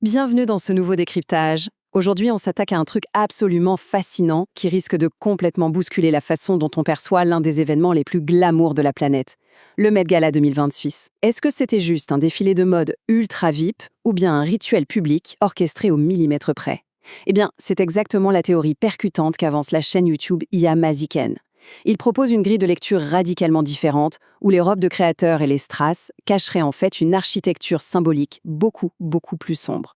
Bienvenue dans ce nouveau décryptage. Aujourd'hui, on s'attaque à un truc absolument fascinant qui risque de complètement bousculer la façon dont on perçoit l'un des événements les plus glamour de la planète. Le Met Gala 2026. Est-ce que c'était juste un défilé de mode ultra VIP ou bien un rituel public orchestré au millimètre près? Eh bien, c'est exactement la théorie percutante qu'avance la chaîne YouTube IA Maziken. Il propose une grille de lecture radicalement différente, où les robes de créateurs et les strass cacheraient en fait une architecture symbolique beaucoup plus sombre.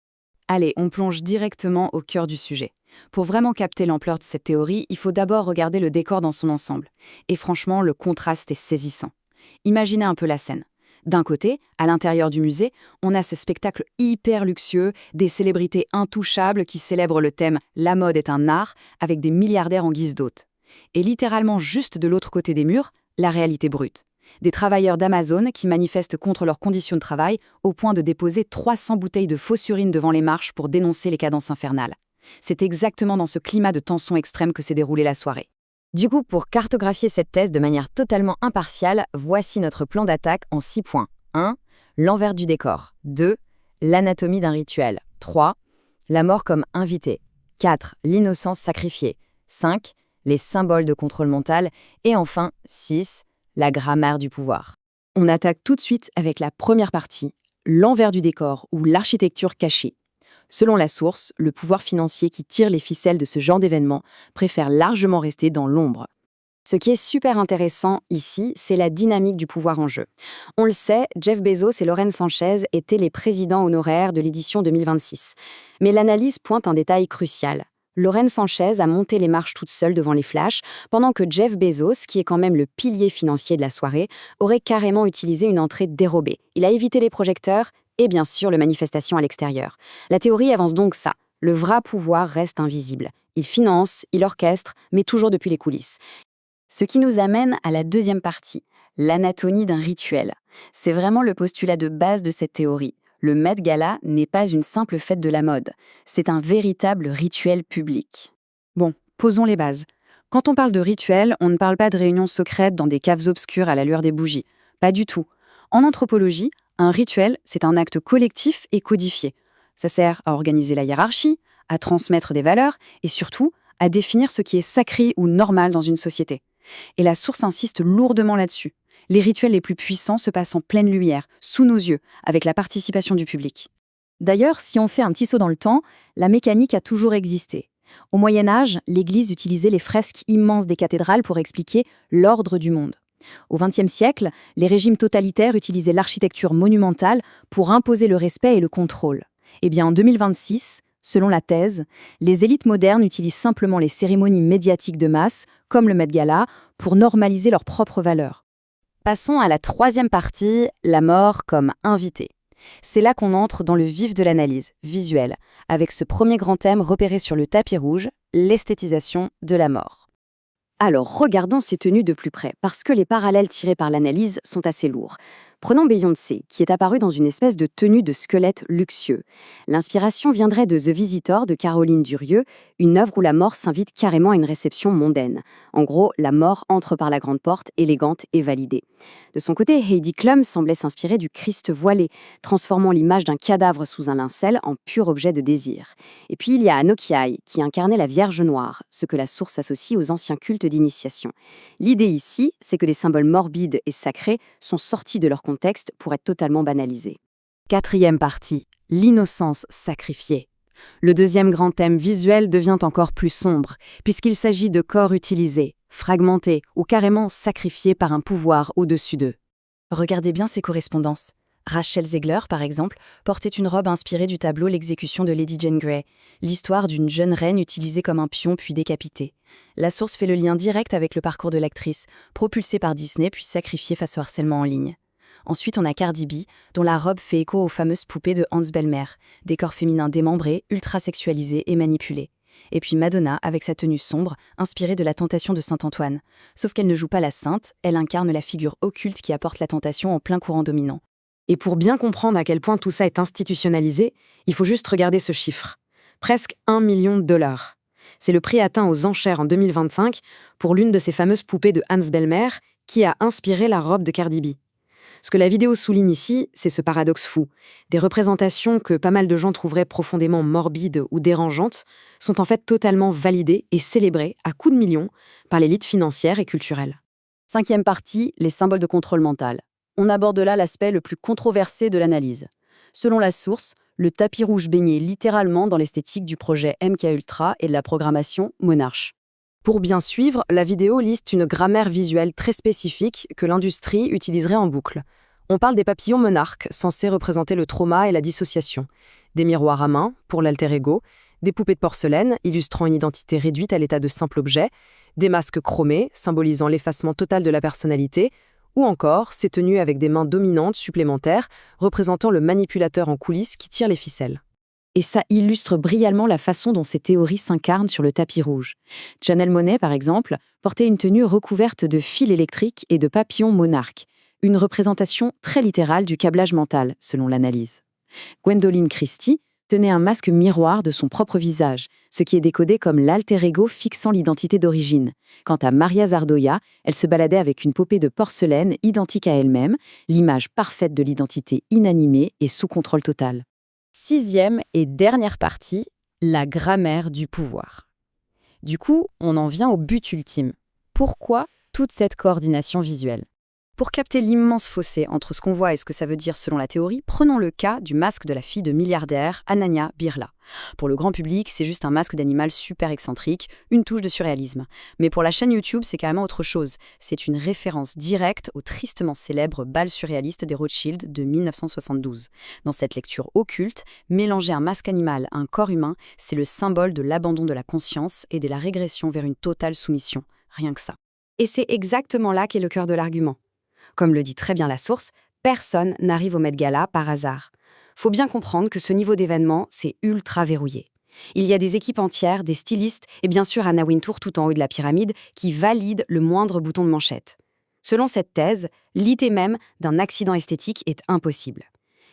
Allez, on plonge directement au cœur du sujet. Pour vraiment capter l'ampleur de cette théorie, il faut d'abord regarder le décor dans son ensemble. Et franchement, le contraste est saisissant. Imaginez un peu la scène. D'un côté, à l'intérieur du musée, on a ce spectacle hyper luxueux, des célébrités intouchables qui célèbrent le thème « La mode est un art » avec des milliardaires en guise d'hôtes. Et littéralement juste de l'autre côté des murs, la réalité brute. Des travailleurs d'Amazon qui manifestent contre leurs conditions de travail au point de déposer 300 bouteilles de fausse urine devant les marches pour dénoncer les cadences infernales. C'est exactement dans ce climat de tension extrême que s'est déroulée la soirée. Du coup, pour cartographier cette thèse de manière totalement impartiale, voici notre plan d'attaque en 6 points. 1. L'envers du décor. 2. L'anatomie d'un rituel. 3. La mort comme invité. 4. L'innocence sacrifiée. 5. Les symboles de contrôle mental. Et enfin, 6. La grammaire du pouvoir. On attaque tout de suite avec la première partie, l'envers du décor ou l'architecture cachée. Selon la source, le pouvoir financier qui tire les ficelles de ce genre d'événement préfère largement rester dans l'ombre. Ce qui est super intéressant ici, c'est la dynamique du pouvoir en jeu. On le sait, Jeff Bezos et Lauren Sanchez étaient les présidents honoraires de l'édition 2026. Mais l'analyse pointe un détail crucial. Lauren Sanchez a monté les marches toute seule devant les flashs, pendant que Jeff Bezos, qui est quand même le pilier financier de la soirée, aurait carrément utilisé une entrée dérobée. Il a évité les projecteurs et bien sûr les manifestations à l'extérieur. La théorie avance donc ça. Le vrai pouvoir reste invisible. Il finance, il orchestre, mais toujours depuis les coulisses. Ce qui nous amène à la deuxième partie, l'anatomie d'un rituel. C'est vraiment le postulat de base de cette théorie. Le Met Gala n'est pas une simple fête de la mode, c'est un véritable rituel public. Bon, posons les bases. Quand on parle de rituel, on ne parle pas de réunions secrètes dans des caves obscures à la lueur des bougies. Pas du tout. En anthropologie, un rituel, c'est un acte collectif et codifié. Ça sert à organiser la hiérarchie, à transmettre des valeurs et surtout à définir ce qui est sacré ou normal dans une société. Et la source insiste lourdement là-dessus. Les rituels les plus puissants se passent en pleine lumière, sous nos yeux, avec la participation du public. D'ailleurs, si on fait un petit saut dans le temps, la mécanique a toujours existé. Au Moyen-Âge, l'Église utilisait les fresques immenses des cathédrales pour expliquer l'ordre du monde. Au XXe siècle, les régimes totalitaires utilisaient l'architecture monumentale pour imposer le respect et le contrôle. Eh bien, en 2026, selon la thèse, les élites modernes utilisent simplement les cérémonies médiatiques de masse, comme le Met Gala, pour normaliser leurs propres valeurs. Passons à la troisième partie, la mort comme invité. C'est là qu'on entre dans le vif de l'analyse visuelle, avec ce premier grand thème repéré sur le tapis rouge, l'esthétisation de la mort. Alors regardons ces tenues de plus près, parce que les parallèles tirés par l'analyse sont assez lourds. Prenons Beyoncé, qui est apparue dans une espèce de tenue de squelette luxueux. L'inspiration viendrait de The Visitor de Caroline Durieux, une œuvre où la mort s'invite carrément à une réception mondaine. En gros, la mort entre par la grande porte, élégante et validée. De son côté, Heidi Klum semblait s'inspirer du Christ voilé, transformant l'image d'un cadavre sous un linceul en pur objet de désir. Et puis il y a Anouk Ai, qui incarnait la Vierge Noire, ce que la source associe aux anciens cultes d'initiation. L'idée ici, c'est que des symboles morbides et sacrés sont sortis de leur contexte pour être totalement banalisés. Quatrième partie, l'innocence sacrifiée. Le deuxième grand thème visuel devient encore plus sombre, puisqu'il s'agit de corps utilisés, fragmentés ou carrément sacrifiés par un pouvoir au-dessus d'eux. Regardez bien ces correspondances. Rachel Zegler, par exemple, portait une robe inspirée du tableau L'exécution de Lady Jane Grey, l'histoire d'une jeune reine utilisée comme un pion puis décapitée. La source fait le lien direct avec le parcours de l'actrice, propulsée par Disney puis sacrifiée face au harcèlement en ligne. Ensuite, on a Cardi B, dont la robe fait écho aux fameuses poupées de Hans Belmer, des corps féminins démembrés, ultra sexualisés et manipulés. Et puis Madonna, avec sa tenue sombre, inspirée de la tentation de Saint-Antoine. Sauf qu'elle ne joue pas la sainte, elle incarne la figure occulte qui apporte la tentation en plein courant dominant. Et pour bien comprendre à quel point tout ça est institutionnalisé, il faut juste regarder ce chiffre. Presque 1 million de dollars. C'est le prix atteint aux enchères en 2025 pour l'une de ces fameuses poupées de Hans Belmer qui a inspiré la robe de Cardi B. Ce que la vidéo souligne ici, c'est ce paradoxe fou. Des représentations que pas mal de gens trouveraient profondément morbides ou dérangeantes sont en fait totalement validées et célébrées à coups de millions par l'élite financière et culturelle. Cinquième partie, les symboles de contrôle mental. On aborde là l'aspect le plus controversé de l'analyse. Selon la source, le tapis rouge baignait littéralement dans l'esthétique du projet MKUltra et de la programmation Monarch. Pour bien suivre, la vidéo liste une grammaire visuelle très spécifique que l'industrie utiliserait en boucle. On parle des papillons monarques, censés représenter le trauma et la dissociation, des miroirs à main, pour l'alter ego, des poupées de porcelaine, illustrant une identité réduite à l'état de simple objet, des masques chromés, symbolisant l'effacement total de la personnalité, ou encore ces tenues avec des mains dominantes supplémentaires, représentant le manipulateur en coulisses qui tire les ficelles. Et ça illustre brillamment la façon dont ces théories s'incarnent sur le tapis rouge. Janelle Monáe, par exemple, portait une tenue recouverte de fils électriques et de papillons monarques, une représentation très littérale du câblage mental, selon l'analyse. Gwendoline Christie tenait un masque miroir de son propre visage, ce qui est décodé comme l'alter ego fixant l'identité d'origine. Quant à Maria Zardoya, elle se baladait avec une poupée de porcelaine identique à elle-même, l'image parfaite de l'identité inanimée et sous contrôle total. Sixième et dernière partie, la grammaire du pouvoir. Du coup, on en vient au but ultime. Pourquoi toute cette coordination visuelle ? Pour capter l'immense fossé entre ce qu'on voit et ce que ça veut dire selon la théorie, prenons le cas du masque de la fille de milliardaire Anania Birla. Pour le grand public, c'est juste un masque d'animal super excentrique, une touche de surréalisme. Mais pour la chaîne YouTube, c'est carrément autre chose. C'est une référence directe au tristement célèbre bal surréaliste des Rothschild de 1972. Dans cette lecture occulte, mélanger un masque animal à un corps humain, c'est le symbole de l'abandon de la conscience et de la régression vers une totale soumission. Rien que ça. Et c'est exactement là qu'est le cœur de l'argument. Comme le dit très bien la source, personne n'arrive au Met Gala par hasard. Faut bien comprendre que ce niveau d'événement, c'est ultra verrouillé. Il y a des équipes entières, des stylistes et bien sûr Anna Wintour tout en haut de la pyramide qui valident le moindre bouton de manchette. Selon cette thèse, l'idée même d'un accident esthétique est impossible.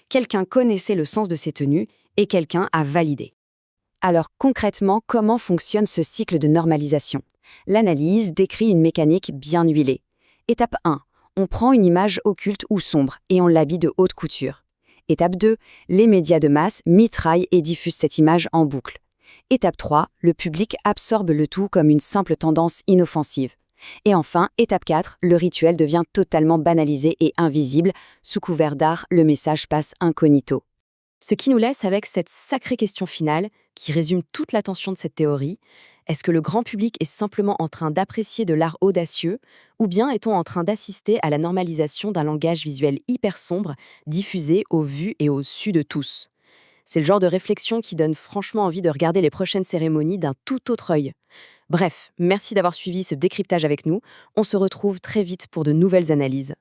Quelqu'un connaissait le sens de ces tenues et quelqu'un a validé. Alors concrètement, comment fonctionne ce cycle de normalisation ? L'analyse décrit une mécanique bien huilée. Étape 1. On prend une image occulte ou sombre et on l'habille de haute couture. Étape 2, les médias de masse mitraillent et diffusent cette image en boucle. Étape 3, le public absorbe le tout comme une simple tendance inoffensive. Et enfin, étape 4, le rituel devient totalement banalisé et invisible. Sous couvert d'art, le message passe incognito. Ce qui nous laisse avec cette sacrée question finale qui résume toute l'attention de cette théorie. Est-ce que le grand public est simplement en train d'apprécier de l'art audacieux, ou bien est-on en train d'assister à la normalisation d'un langage visuel hyper sombre, diffusé au vu et au su de tous ? C'est le genre de réflexion qui donne franchement envie de regarder les prochaines cérémonies d'un tout autre œil. Bref, merci d'avoir suivi ce décryptage avec nous. On se retrouve très vite pour de nouvelles analyses.